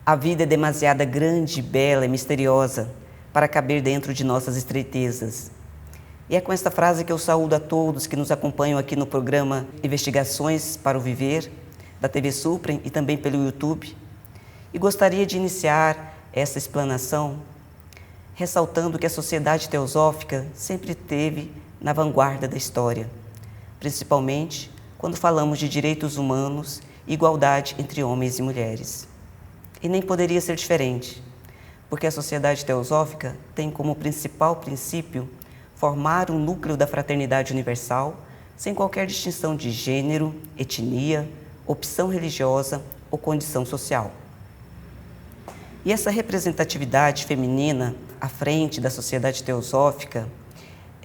A vida é demasiado grande, bela e misteriosa para caber dentro de nossas estreitezas. E é com esta frase que eu saúdo a todos que nos acompanham aqui no programa Investigações para o Viver, da TV Suprem e também pelo YouTube. E gostaria de iniciar essa explanação ressaltando que a sociedade teosófica sempre esteve na vanguarda da história, principalmente quando falamos de direitos humanos e igualdade entre homens e mulheres. E nem poderia ser diferente, porque a sociedade teosófica tem como principal princípio formar um núcleo da fraternidade universal sem qualquer distinção de gênero, etnia, opção religiosa ou condição social. E essa representatividade feminina à frente da sociedade teosófica,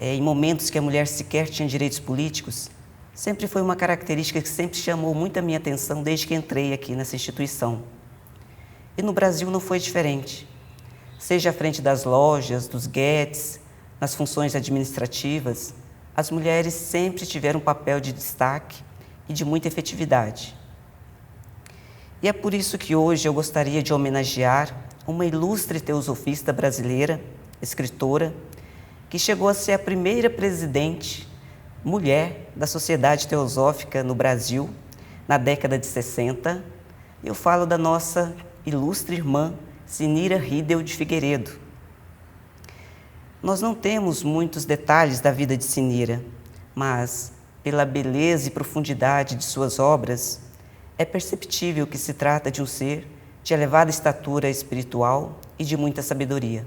em momentos que a mulher sequer tinha direitos políticos, sempre foi uma característica que sempre chamou muito a minha atenção desde que entrei aqui nessa instituição. E no Brasil não foi diferente. Seja à frente das lojas, dos guetes, nas funções administrativas, as mulheres sempre tiveram um papel de destaque e de muita efetividade. E é por isso que hoje eu gostaria de homenagear uma ilustre teosofista brasileira, escritora, que chegou a ser a primeira presidente mulher da Sociedade Teosófica no Brasil, na década de 60. Eu falo da nossa ilustre irmã, Zinira Riedel de Figueiredo. Nós não temos muitos detalhes da vida de Zinira, mas, pela beleza e profundidade de suas obras, é perceptível que se trata de um ser de elevada estatura espiritual e de muita sabedoria.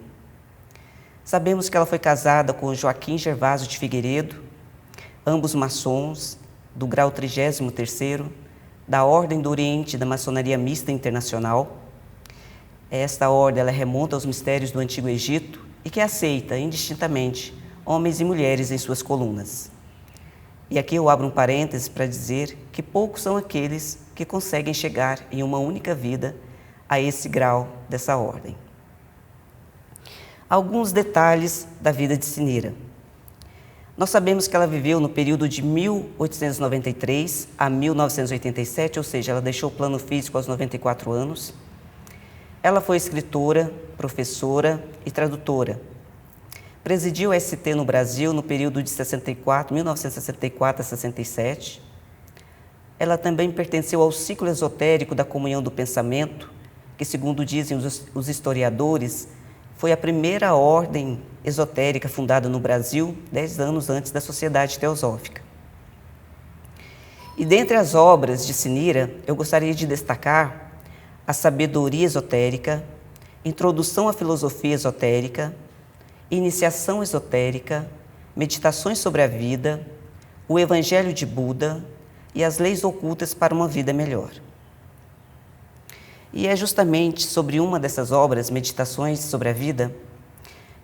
Sabemos que ela foi casada com Joaquim Gervásio de Figueiredo, ambos maçons, do grau 33º, da Ordem do Oriente da Maçonaria Mista Internacional. Esta ordem ela remonta aos mistérios do Antigo Egito e que aceita indistintamente homens e mulheres em suas colunas. E aqui eu abro um parêntese para dizer que poucos são aqueles que conseguem chegar em uma única vida a esse grau dessa ordem. Alguns detalhes da vida de Zinira. Nós sabemos que ela viveu no período de 1893 a 1987, ou seja, ela deixou o plano físico aos 94 anos. Ela foi escritora, professora e tradutora. Presidiu a ST no Brasil no período de 1964 a 67. Ela também pertenceu ao ciclo esotérico da Comunhão do Pensamento, que, segundo dizem os historiadores, foi a primeira ordem esotérica fundada no Brasil 10 anos antes da Sociedade Teosófica. E dentre as obras de Zinira, eu gostaria de destacar a Sabedoria Esotérica, Introdução à Filosofia Esotérica, Iniciação Esotérica, Meditações sobre a Vida, o Evangelho de Buda e as Leis Ocultas para uma Vida Melhor. E é justamente sobre uma dessas obras, Meditações sobre a Vida,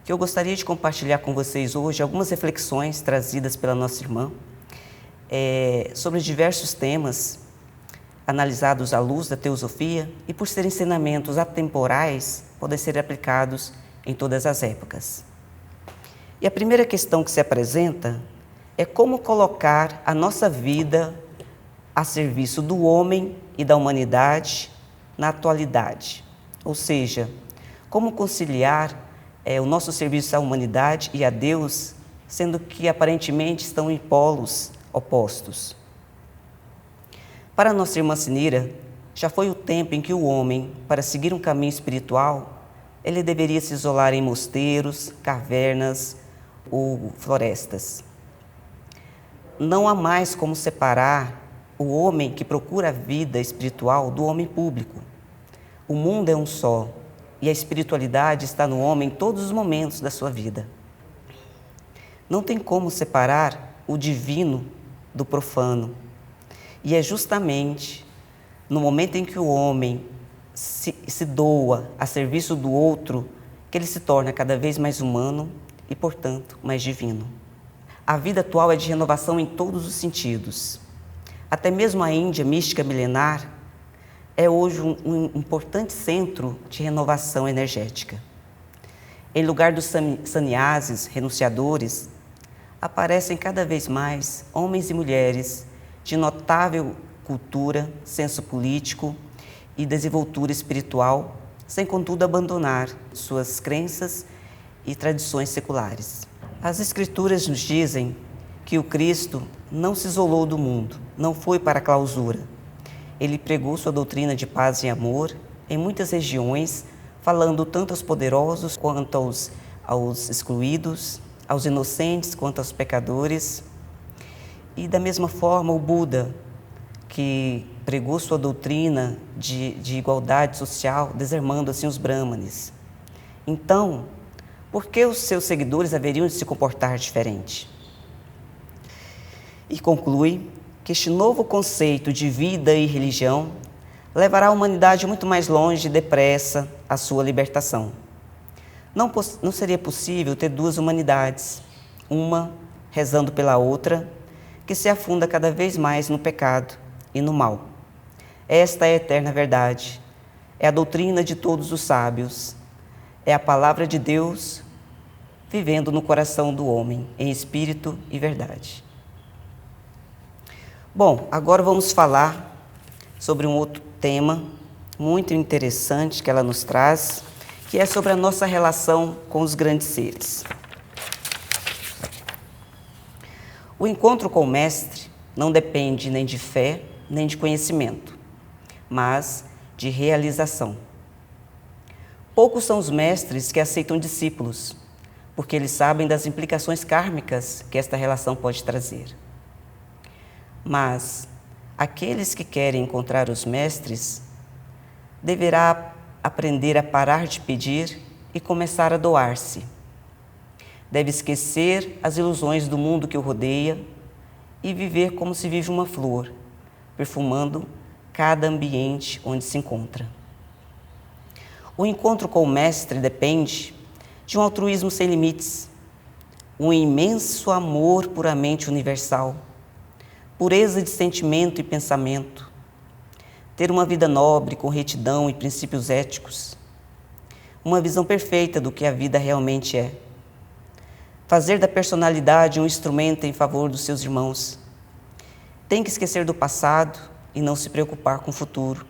que eu gostaria de compartilhar com vocês hoje algumas reflexões trazidas pela nossa irmã sobre diversos temas analisados à luz da teosofia e, por serem ensinamentos atemporais, podem ser aplicados em todas as épocas. E a primeira questão que se apresenta é como colocar a nossa vida a serviço do homem e da humanidade na atualidade, ou seja, como conciliar o nosso serviço à humanidade e a Deus, sendo que aparentemente estão em polos opostos. Para nossa irmã Zinira, já foi o tempo em que o homem, para seguir um caminho espiritual, ele deveria se isolar em mosteiros, cavernas ou florestas. Não há mais como separar o homem que procura a vida espiritual do homem público. O mundo é um só e a espiritualidade está no homem em todos os momentos da sua vida. Não tem como separar o divino do profano. E é justamente no momento em que o homem se doa a serviço do outro que ele se torna cada vez mais humano e, portanto, mais divino. A vida atual é de renovação em todos os sentidos. Até mesmo a Índia mística milenar é hoje um importante centro de renovação energética. Em lugar dos sannyasis, renunciadores, aparecem cada vez mais homens e mulheres de notável cultura, senso político e desenvoltura espiritual, sem contudo abandonar suas crenças e tradições seculares. As Escrituras nos dizem que o Cristo não se isolou do mundo, não foi para a clausura. Ele pregou sua doutrina de paz e amor em muitas regiões, falando tanto aos poderosos quanto aos excluídos, aos inocentes quanto aos pecadores. E da mesma forma o Buda, que pregou sua doutrina de igualdade social, desarmando assim os brâmanes. Então, por que os seus seguidores haveriam de se comportar diferente? E conclui que este novo conceito de vida e religião levará a humanidade muito mais longe e depressa à sua libertação. Não seria possível ter duas humanidades, uma rezando pela outra, que se afunda cada vez mais no pecado e no mal. Esta é a eterna verdade, é a doutrina de todos os sábios, é a palavra de Deus vivendo no coração do homem, em espírito e verdade. Bom, agora vamos falar sobre um outro tema muito interessante que ela nos traz, que é sobre a nossa relação com os grandes seres. O encontro com o Mestre não depende nem de fé, nem de conhecimento, mas de realização. Poucos são os mestres que aceitam discípulos, porque eles sabem das implicações kármicas que esta relação pode trazer. Mas aqueles que querem encontrar os mestres deverá aprender a parar de pedir e começar a doar-se. Deve esquecer as ilusões do mundo que o rodeia e viver como se vive uma flor, perfumando cada ambiente onde se encontra. O encontro com o Mestre depende de um altruísmo sem limites, um imenso amor puramente universal, pureza de sentimento e pensamento, ter uma vida nobre com retidão e princípios éticos, uma visão perfeita do que a vida realmente é, fazer da personalidade um instrumento em favor dos seus irmãos. Tem que esquecer do passado e não se preocupar com o futuro.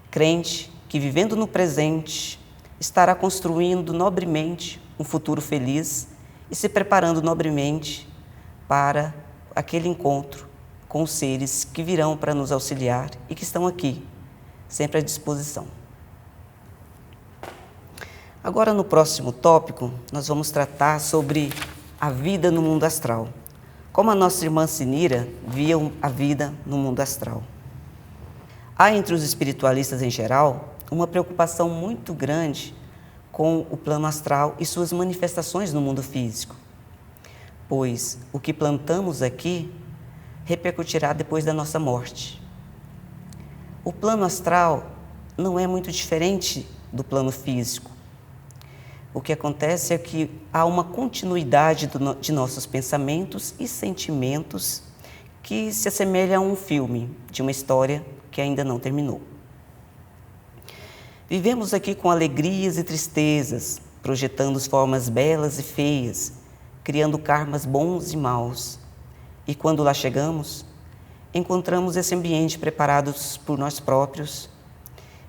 Crente que, vivendo no presente, estará construindo nobremente um futuro feliz e se preparando nobremente para aquele encontro com os seres que virão para nos auxiliar e que estão aqui, sempre à disposição. Agora, no próximo tópico, nós vamos tratar sobre a vida no mundo astral. Como a nossa irmã Sinira via a vida no mundo astral. Há entre os espiritualistas em geral uma preocupação muito grande com o plano astral e suas manifestações no mundo físico, pois o que plantamos aqui repercutirá depois da nossa morte. O plano astral não é muito diferente do plano físico. O que acontece é que há uma continuidade de nossos pensamentos e sentimentos que se assemelha a um filme de uma história que ainda não terminou. Vivemos aqui com alegrias e tristezas, projetando formas belas e feias, criando karmas bons e maus. E quando lá chegamos, encontramos esse ambiente preparado por nós próprios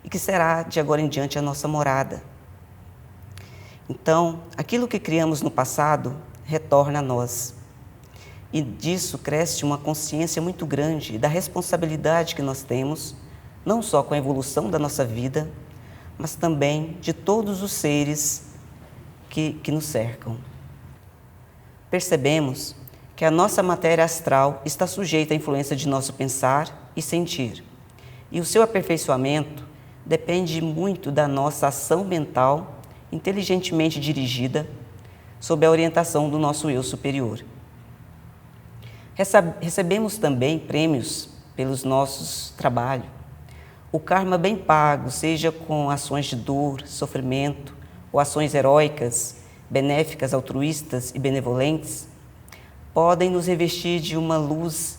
e que será de agora em diante a nossa morada. Então, aquilo que criamos no passado retorna a nós. E disso cresce uma consciência muito grande da responsabilidade que nós temos, não só com a evolução da nossa vida, mas também de todos os seres que nos cercam. Percebemos que a nossa matéria astral está sujeita à influência de nosso pensar e sentir, e o seu aperfeiçoamento depende muito da nossa ação mental inteligentemente dirigida sob a orientação do nosso eu superior. Recebemos também prêmios pelos nossos trabalhos. O karma bem pago, seja com ações de dor, sofrimento, ou ações heróicas, benéficas, altruístas e benevolentes, podem nos revestir de uma luz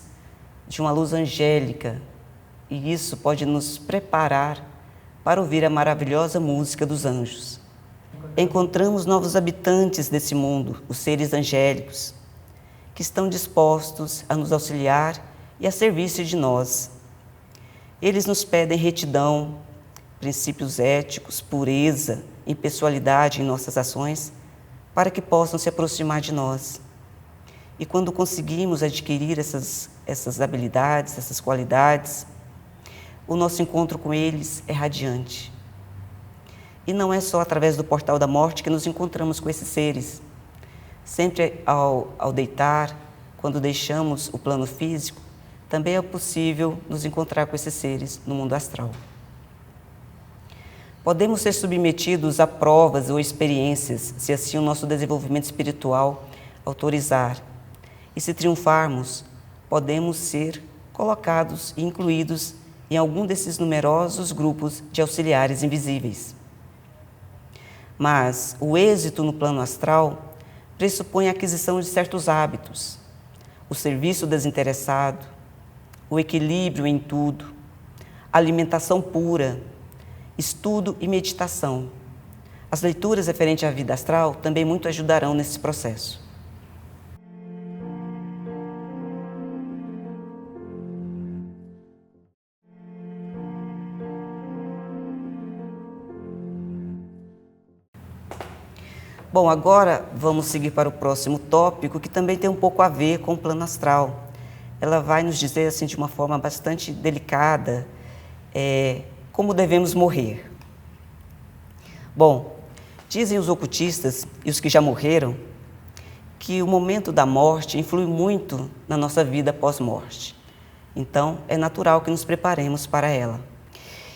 angélica, e isso pode nos preparar para ouvir a maravilhosa música dos anjos. Encontramos novos habitantes desse mundo, os seres angélicos, que estão dispostos a nos auxiliar e a servir-se de nós. Eles nos pedem retidão, princípios éticos, pureza, impessoalidade em nossas ações, para que possam se aproximar de nós. E quando conseguimos adquirir essas habilidades, essas qualidades, o nosso encontro com eles é radiante. E não é só através do portal da morte que nos encontramos com esses seres. Sempre ao deitar, quando deixamos o plano físico, também é possível nos encontrar com esses seres no mundo astral. Podemos ser submetidos a provas ou experiências, se assim o nosso desenvolvimento espiritual autorizar. E se triunfarmos, podemos ser colocados e incluídos em algum desses numerosos grupos de auxiliares invisíveis. Mas o êxito no plano astral pressupõe a aquisição de certos hábitos, o serviço desinteressado, o equilíbrio em tudo, alimentação pura, estudo e meditação. As leituras referentes à vida astral também muito ajudarão nesse processo. Bom, agora vamos seguir para o próximo tópico, que também tem um pouco a ver com o plano astral. Ela vai nos dizer, assim, de uma forma bastante delicada, como devemos morrer. Bom, dizem os ocultistas e os que já morreram, que o momento da morte influi muito na nossa vida pós-morte. Então, é natural que nos preparemos para ela.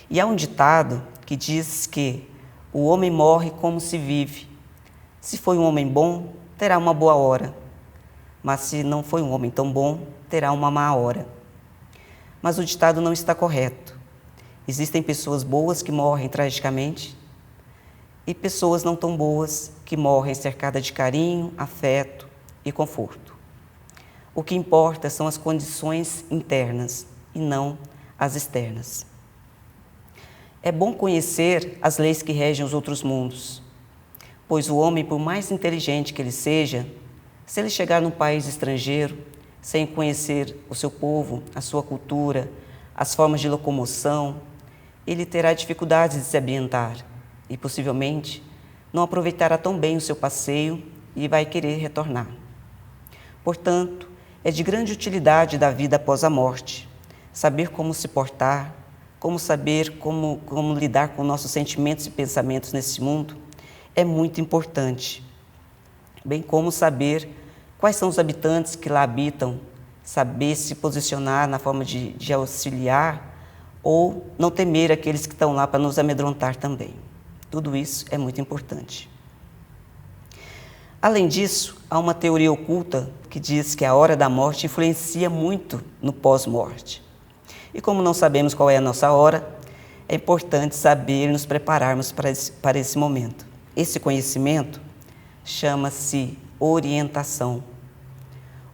E há um ditado que diz que o homem morre como se vive. Se foi um homem bom, terá uma boa hora, mas se não foi um homem tão bom, terá uma má hora. Mas o ditado não está correto. Existem pessoas boas que morrem tragicamente e pessoas não tão boas que morrem cercadas de carinho, afeto e conforto. O que importa são as condições internas e não as externas. É bom conhecer as leis que regem os outros mundos, pois o homem, por mais inteligente que ele seja, se ele chegar num país estrangeiro, sem conhecer o seu povo, a sua cultura, as formas de locomoção, ele terá dificuldades de se ambientar e, possivelmente, não aproveitará tão bem o seu passeio e vai querer retornar. Portanto, é de grande utilidade da vida após a morte, saber como se portar, como lidar com nossos sentimentos e pensamentos nesse mundo, é muito importante, bem como saber quais são os habitantes que lá habitam, saber se posicionar na forma de auxiliar ou não temer aqueles que estão lá para nos amedrontar também. Tudo isso é muito importante. Além disso, há uma teoria oculta que diz que a hora da morte influencia muito no pós-morte. E como não sabemos qual é a nossa hora, é importante saber nos prepararmos para esse momento. Esse conhecimento chama-se orientação.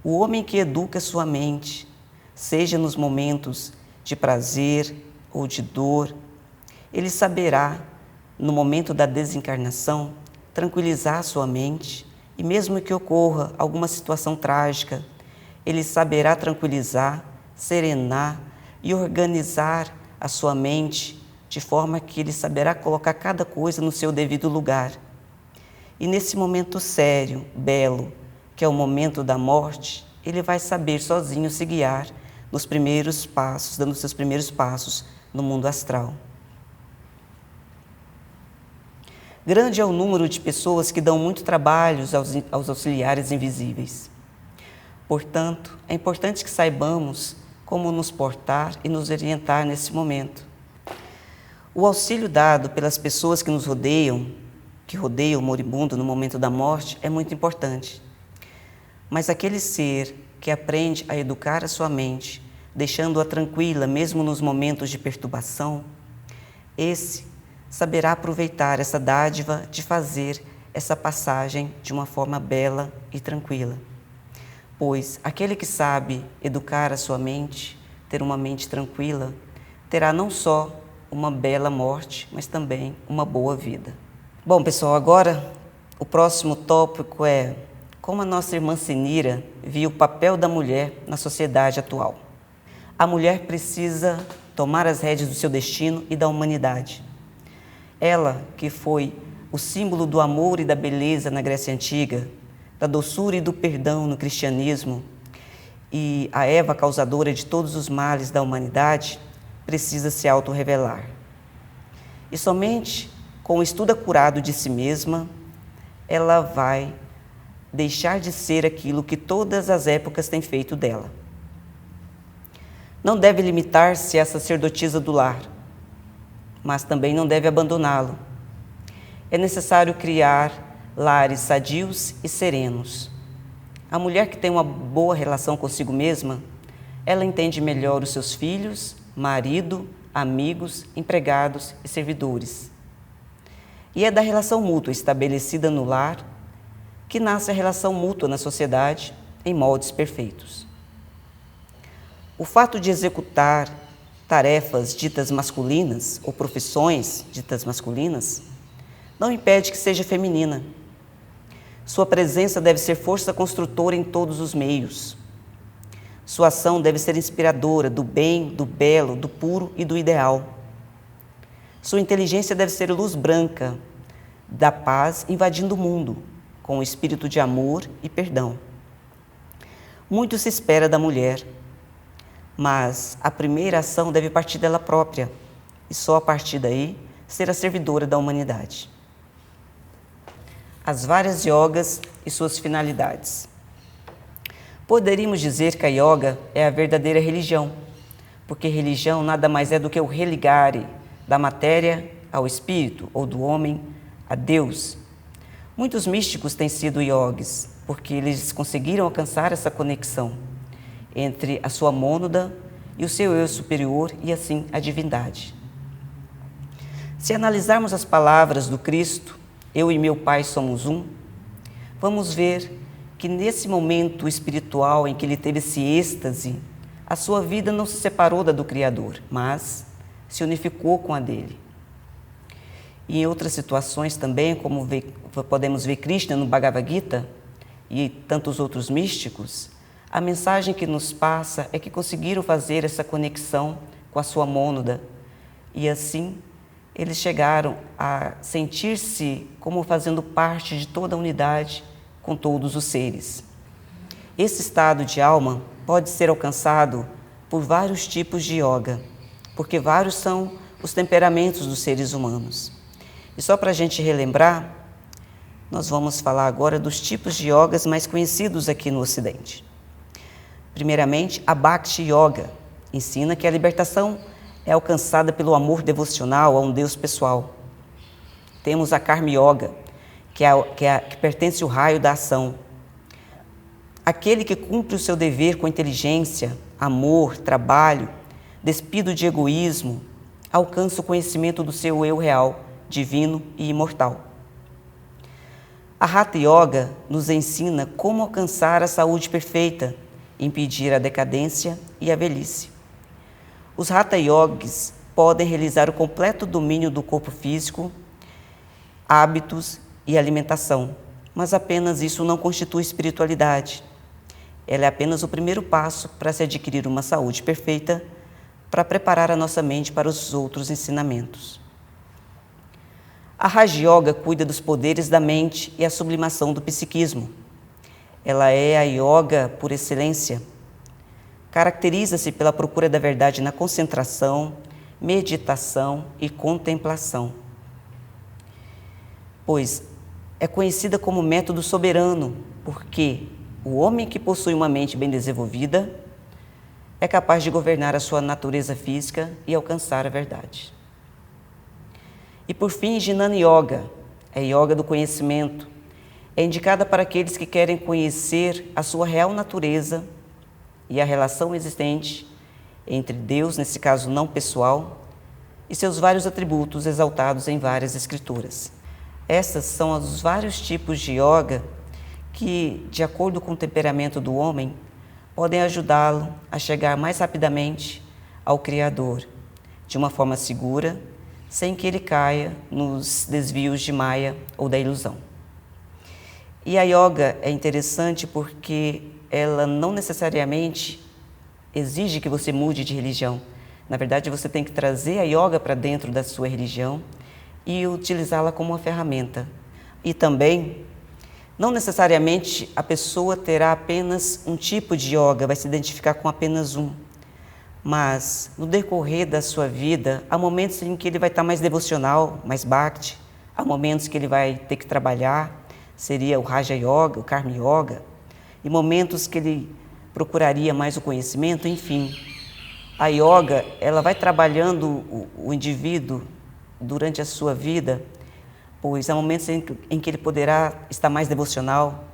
O homem que educa sua mente, seja nos momentos de prazer ou de dor, ele saberá, no momento da desencarnação, tranquilizar sua mente e mesmo que ocorra alguma situação trágica, ele saberá tranquilizar, serenar e organizar a sua mente de forma que ele saberá colocar cada coisa no seu devido lugar. E nesse momento sério, belo, que é o momento da morte, ele vai saber sozinho se guiar nos primeiros passos, dando seus primeiros passos no mundo astral. Grande é o número de pessoas que dão muito trabalho aos auxiliares invisíveis. Portanto, é importante que saibamos como nos portar e nos orientar nesse momento. O auxílio dado pelas pessoas que nos rodeiam, que rodeiam o moribundo no momento da morte, é muito importante. Mas aquele ser que aprende a educar a sua mente, deixando-a tranquila mesmo nos momentos de perturbação, esse saberá aproveitar essa dádiva de fazer essa passagem de uma forma bela e tranquila. Pois aquele que sabe educar a sua mente, ter uma mente tranquila, terá não só uma bela morte, mas também uma boa vida. Bom, pessoal, agora o próximo tópico é como a nossa irmã Senira viu o papel da mulher na sociedade atual. A mulher precisa tomar as rédeas do seu destino e da humanidade. Ela que foi o símbolo do amor e da beleza na Grécia Antiga, da doçura e do perdão no cristianismo, e a Eva causadora de todos os males da humanidade, precisa se autorrevelar. E somente com o estudo acurado de si mesma, ela vai deixar de ser aquilo que todas as épocas têm feito dela. Não deve limitar-se à sacerdotisa do lar, mas também não deve abandoná-lo. É necessário criar lares sadios e serenos. A mulher que tem uma boa relação consigo mesma, ela entende melhor os seus filhos, marido, amigos, empregados e servidores. E é da relação mútua estabelecida no lar que nasce a relação mútua na sociedade em moldes perfeitos. O fato de executar tarefas ditas masculinas ou profissões ditas masculinas não impede que seja feminina. Sua presença deve ser força construtora em todos os meios. Sua ação deve ser inspiradora do bem, do belo, do puro e do ideal. Sua inteligência deve ser luz branca da paz invadindo o mundo, com o espírito de amor e perdão. Muito se espera da mulher, mas a primeira ação deve partir dela própria, e só a partir daí ser a servidora da humanidade. As várias yogas e suas finalidades. Poderíamos dizer que a yoga é a verdadeira religião, porque religião nada mais é do que o religare da matéria ao espírito, ou do homem a Deus. Muitos místicos têm sido yogis, porque eles conseguiram alcançar essa conexão entre a sua mônada e o seu eu superior e assim a divindade. Se analisarmos as palavras do Cristo, eu e meu Pai somos um, vamos ver que nesse momento espiritual em que ele teve esse êxtase, a sua vida não se separou da do Criador, mas se unificou com a dele. E em outras situações também, como podemos ver Krishna no Bhagavad Gita e tantos outros místicos, a mensagem que nos passa é que conseguiram fazer essa conexão com a sua mônada e assim eles chegaram a sentir-se como fazendo parte de toda a unidade com todos os seres. Esse estado de alma pode ser alcançado por vários tipos de yoga, porque vários são os temperamentos dos seres humanos. E só para a gente relembrar, nós vamos falar agora dos tipos de yogas mais conhecidos aqui no Ocidente. Primeiramente, a Bhakti Yoga ensina que a libertação é alcançada pelo amor devocional a um Deus pessoal. Temos a Karma Yoga, que pertence ao raio da ação. Aquele que cumpre o seu dever com inteligência, amor, trabalho, despido de egoísmo, alcança o conhecimento do seu eu real, divino e imortal. A Hatha Yoga nos ensina como alcançar a saúde perfeita, impedir a decadência e a velhice. Os Hatha Yogis podem realizar o completo domínio do corpo físico, hábitos e alimentação, mas apenas isso não constitui espiritualidade. Ela é apenas o primeiro passo para se adquirir uma saúde perfeita, para preparar a nossa mente para os outros ensinamentos. A Raja Yoga cuida dos poderes da mente e a sublimação do psiquismo. Ela é a yoga por excelência. Caracteriza-se pela procura da verdade na concentração, meditação e contemplação. Pois é conhecida como método soberano, porque o homem que possui uma mente bem desenvolvida é capaz de governar a sua natureza física e alcançar a verdade. E por fim, Jnana Yoga, é yoga do conhecimento. É indicada para aqueles que querem conhecer a sua real natureza e a relação existente entre Deus, nesse caso não pessoal, e seus vários atributos exaltados em várias escrituras. Essas são os vários tipos de yoga que, de acordo com o temperamento do homem, podem ajudá-lo a chegar mais rapidamente ao Criador, de uma forma segura, sem que ele caia nos desvios de Maya ou da ilusão. E a yoga é interessante porque ela não necessariamente exige que você mude de religião. Na verdade, você tem que trazer a yoga para dentro da sua religião e utilizá-la como uma ferramenta. E também, não necessariamente a pessoa terá apenas um tipo de yoga, vai se identificar com apenas um. Mas, no decorrer da sua vida, há momentos em que ele vai estar mais devocional, mais bhakti, há momentos que ele vai ter que trabalhar, seria o Raja Yoga, o Karma Yoga, e momentos que ele procuraria mais o conhecimento, enfim. A yoga, ela vai trabalhando o indivíduo durante a sua vida, pois há momentos em que ele poderá estar mais devocional,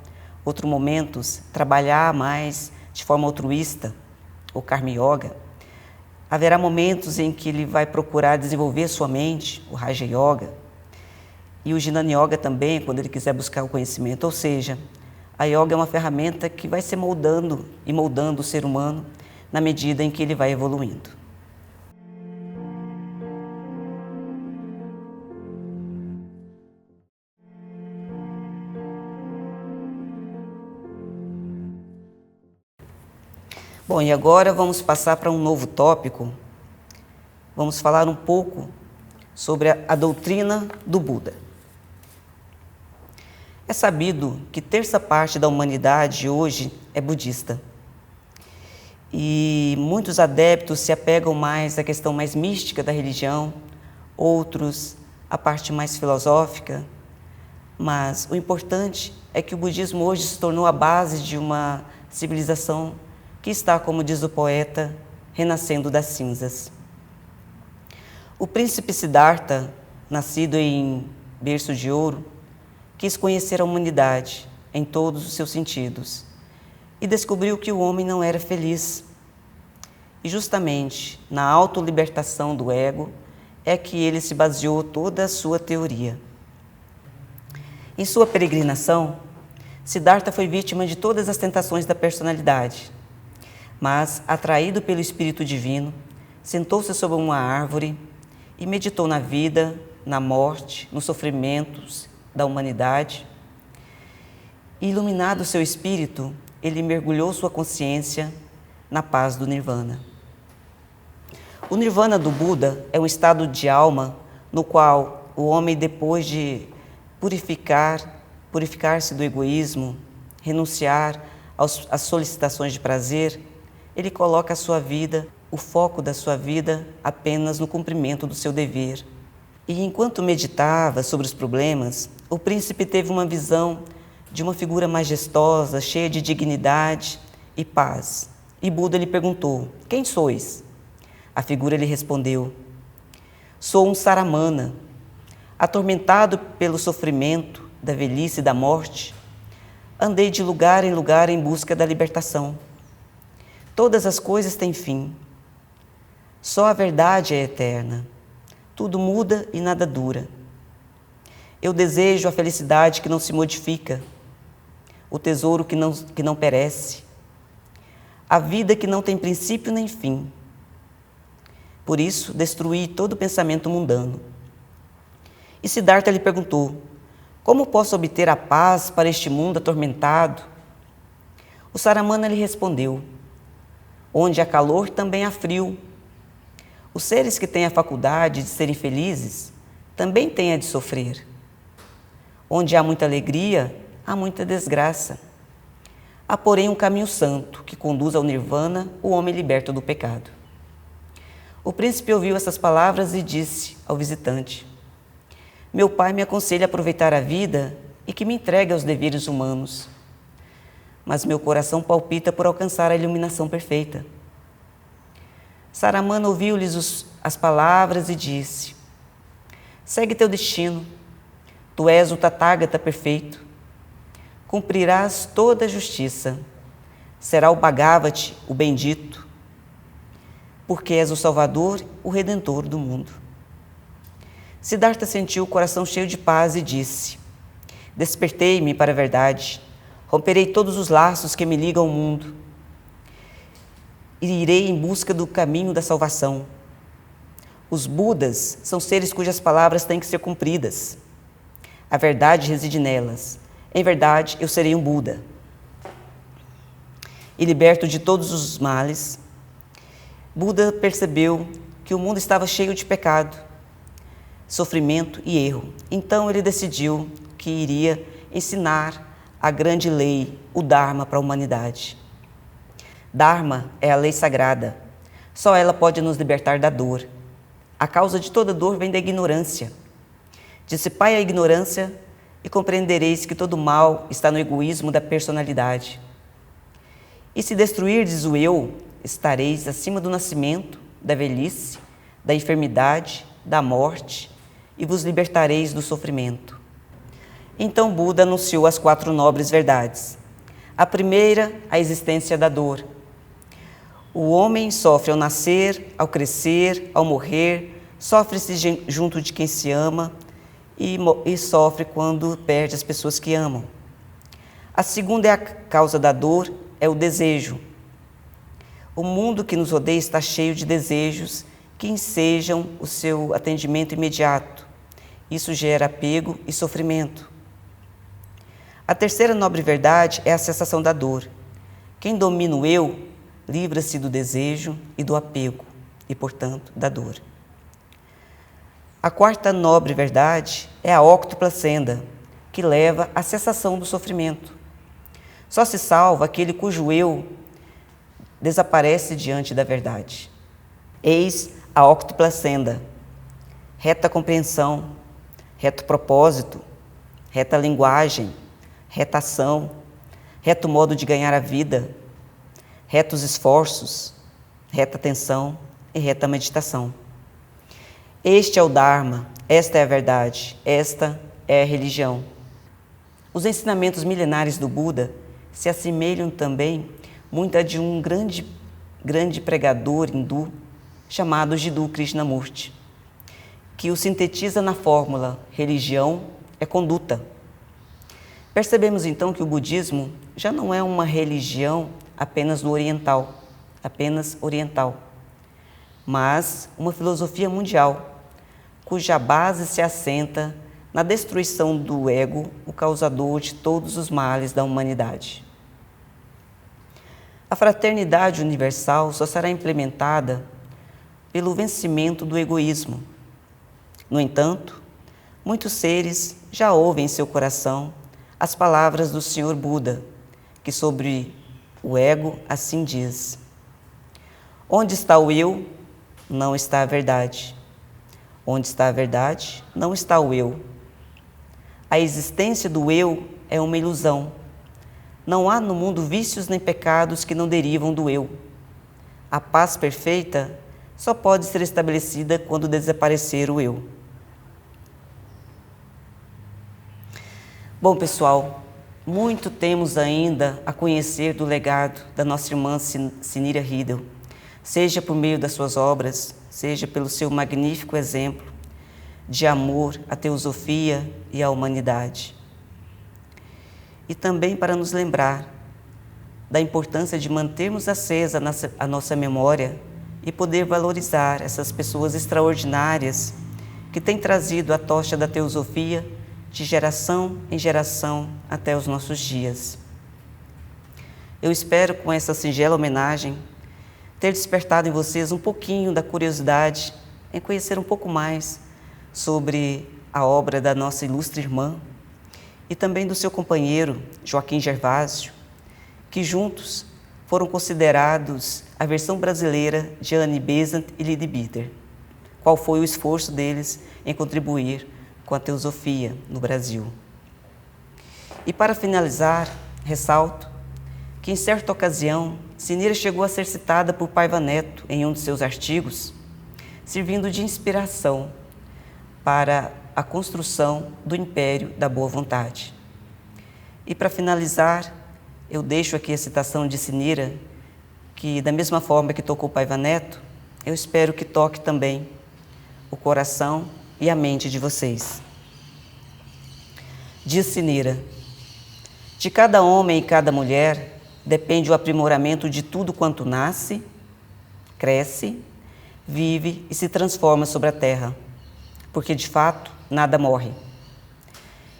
outros momentos trabalhar mais de forma altruísta, o Karma Yoga. Haverá momentos em que ele vai procurar desenvolver sua mente, o Raja Yoga, e o Jnana Yoga também, quando ele quiser buscar o conhecimento. Ou seja, a yoga é uma ferramenta que vai se moldando e moldando o ser humano na medida em que ele vai evoluindo. Bom, e agora vamos passar para um novo tópico. Vamos falar um pouco sobre a doutrina do Buda. É sabido que terça parte da humanidade hoje é budista. E muitos adeptos se apegam mais à questão mais mística da religião, outros à parte mais filosófica. Mas o importante é que o budismo hoje se tornou a base de uma civilização que está, como diz o poeta, renascendo das cinzas. O príncipe Siddhartha, nascido em berço de ouro, quis conhecer a humanidade em todos os seus sentidos e descobriu que o homem não era feliz. E justamente na autolibertação do ego é que ele se baseou toda a sua teoria. Em sua peregrinação, Siddhartha foi vítima de todas as tentações da personalidade, mas, atraído pelo Espírito Divino, sentou-se sob uma árvore e meditou na vida, na morte, nos sofrimentos da humanidade. E, iluminado seu espírito, ele mergulhou sua consciência na paz do Nirvana. O Nirvana do Buda é um estado de alma no qual o homem, depois de purificar-se do egoísmo, renunciar às solicitações de prazer, ele coloca a sua vida, o foco da sua vida, apenas no cumprimento do seu dever. E enquanto meditava sobre os problemas, o príncipe teve uma visão de uma figura majestosa, cheia de dignidade e paz. E Buda lhe perguntou: quem sois? A figura lhe respondeu: sou um Saramana, atormentado pelo sofrimento da velhice e da morte. Andei de lugar em lugar em busca da libertação. Todas as coisas têm fim. Só a verdade é eterna. Tudo muda e nada dura. Eu desejo a felicidade que não se modifica, o tesouro que não perece, a vida que não tem princípio nem fim. Por isso, destruí todo pensamento mundano. E Siddhartha lhe perguntou: como posso obter a paz para este mundo atormentado? O Saramana lhe respondeu: onde há calor, também há frio. Os seres que têm a faculdade de serem felizes também têm a de sofrer. Onde há muita alegria, há muita desgraça. Há, porém, um caminho santo que conduz ao nirvana o homem liberto do pecado. O príncipe ouviu essas palavras e disse ao visitante: meu pai me aconselha a aproveitar a vida e que me entregue aos deveres humanos. Mas meu coração palpita por alcançar a iluminação perfeita. Saramana ouviu-lhes as palavras e disse: segue teu destino, tu és o Tathagata perfeito, cumprirás toda a justiça, será o Bhagavati, o bendito, porque és o Salvador, o Redentor do mundo. Siddhartha sentiu o coração cheio de paz e disse: despertei-me para a verdade, romperei todos os laços que me ligam ao mundo e irei em busca do caminho da salvação. Os Budas são seres cujas palavras têm que ser cumpridas. A verdade reside nelas. Em verdade, eu serei um Buda. E liberto de todos os males, Buda percebeu que o mundo estava cheio de pecado. sofrimento e erro. Então ele decidiu que iria ensinar a grande lei, o Dharma, para a humanidade. Dharma é a lei sagrada. Só ela pode nos libertar da dor. A causa de toda dor vem da ignorância. Dissipai a ignorância e compreendereis que todo mal está no egoísmo da personalidade. E se destruirdes o eu, estareis acima do nascimento, da velhice, da enfermidade, da morte, e vos libertareis do sofrimento. Então Buda anunciou as 4 nobres verdades. A primeira, a existência da dor. O homem sofre ao nascer, ao crescer, ao morrer, sofre-se junto de quem se ama e sofre quando perde as pessoas que amam. A segunda é a causa da dor, é o desejo. O mundo que nos rodeia está cheio de desejos que ensejam o seu atendimento imediato. Isso gera apego e sofrimento. A terceira nobre verdade é a cessação da dor. Quem domina o eu, livra-se do desejo e do apego, e, portanto, da dor. A quarta nobre verdade é a óctupla senda, que leva à cessação do sofrimento. Só se salva aquele cujo eu desaparece diante da verdade. Eis a óctupla senda: reta compreensão, reto propósito, reta linguagem, reta ação, reto modo de ganhar a vida, retos esforços, reta atenção e reta meditação. Este é o Dharma, esta é a verdade, esta é a religião. Os ensinamentos milenares do Buda se assemelham também muito a de um grande pregador hindu chamado Jiddu Krishnamurti, que o sintetiza na fórmula: religião é conduta. Percebemos então que o budismo já não é uma religião apenas oriental, mas uma filosofia mundial, cuja base se assenta na destruição do ego, o causador de todos os males da humanidade. A fraternidade universal só será implementada pelo vencimento do egoísmo. No entanto, muitos seres já ouvem em seu coração as palavras do Senhor Buda, que sobre o ego assim diz: onde está o eu, não está a verdade. Onde está a verdade, não está o eu. A existência do eu é uma ilusão. Não há no mundo vícios nem pecados que não derivam do eu. A paz perfeita só pode ser estabelecida quando desaparecer o eu. Bom, pessoal, muito temos ainda a conhecer do legado da nossa irmã Sinira Riddle, seja por meio das suas obras, seja pelo seu magnífico exemplo de amor à teosofia e à humanidade. E também para nos lembrar da importância de mantermos acesa a nossa memória e poder valorizar essas pessoas extraordinárias que têm trazido a tocha da teosofia de geração em geração até os nossos dias. Eu espero, com essa singela homenagem, ter despertado em vocês um pouquinho da curiosidade em conhecer um pouco mais sobre a obra da nossa ilustre irmã e também do seu companheiro, Joaquim Gervásio, que juntos foram considerados a versão brasileira de Annie Besant e Lydie Bitter. Qual foi o esforço deles em contribuir com a teosofia no Brasil. E para finalizar, ressalto que em certa ocasião, Sinira chegou a ser citada por Paiva Neto em um de seus artigos, servindo de inspiração para a construção do Império da Boa Vontade. E para finalizar, eu deixo aqui a citação de Sinira, que da mesma forma que tocou Paiva Neto, eu espero que toque também o coração e a mente de vocês. Diz Sinira: de cada homem e cada mulher depende o aprimoramento de tudo quanto nasce, cresce, vive e se transforma sobre a terra, porque de fato nada morre.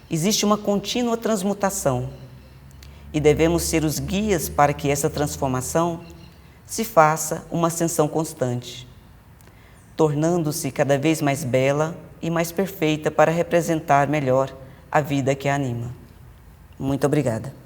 Existe uma contínua transmutação e devemos ser os guias para que essa transformação se faça uma ascensão constante. tornando-se cada vez mais bela e mais perfeita para representar melhor a vida que a anima. Muito obrigada.